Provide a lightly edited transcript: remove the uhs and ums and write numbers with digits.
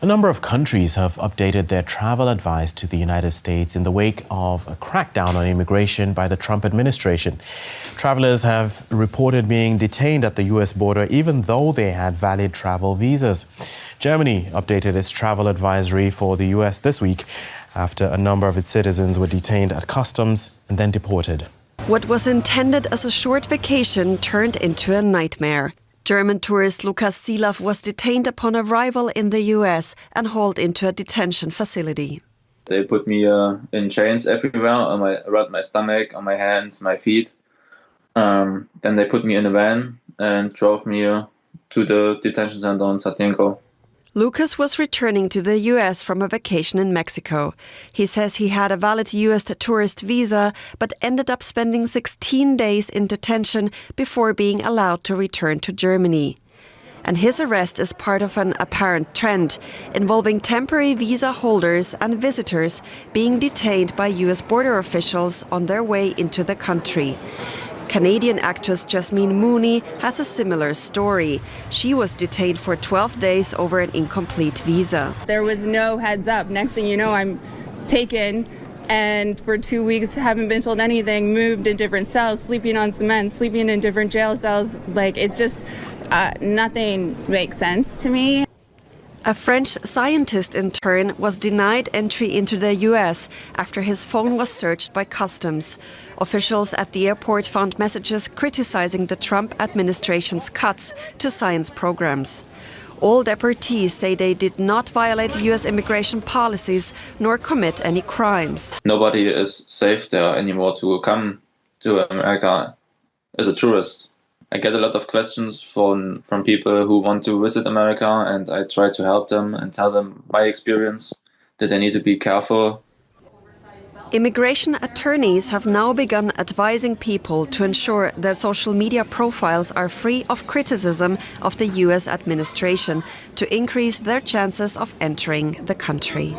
A number of countries have updated their travel advice to the United States in the wake of a crackdown on immigration by the Trump administration. Travelers have reported being detained at the U.S. border even though they had valid travel visas. Germany updated its travel advisory for the U.S. this week after a number of its citizens were detained at customs and then deported. What was intended as a short vacation turned into a nightmare. German tourist Lukas Silaf was detained upon arrival in the US and hauled into a detention facility. They put me in chains everywhere, around my stomach, on my hands, my feet. Then they put me in a van and drove me to the detention center in Satinko. Lukas was returning to the US from a vacation in Mexico. He says he had a valid US tourist visa, but ended up spending 16 days in detention before being allowed to return to Germany. And his arrest is part of an apparent trend involving temporary visa holders and visitors being detained by US border officials on their way into the country. Canadian actress Jasmine Mooney has a similar story. She was detained for 12 days over an incomplete visa. There was no heads up. Next thing you know, I'm taken and for 2 weeks haven't been told anything, moved in different cells, sleeping on cement, sleeping in different jail cells. Like it just, nothing makes sense to me. A French scientist, in turn, was denied entry into the US after his phone was searched by customs. Officials at the airport found messages criticizing the Trump administration's cuts to science programs. All deportees say they did not violate US immigration policies nor commit any crimes. Nobody is safe there anymore to come to America as a tourist. I get a lot of questions from people who want to visit America, and I try to help them and tell them my experience, that they need to be careful. Immigration attorneys have now begun advising people to ensure their social media profiles are free of criticism of the US administration to increase their chances of entering the country.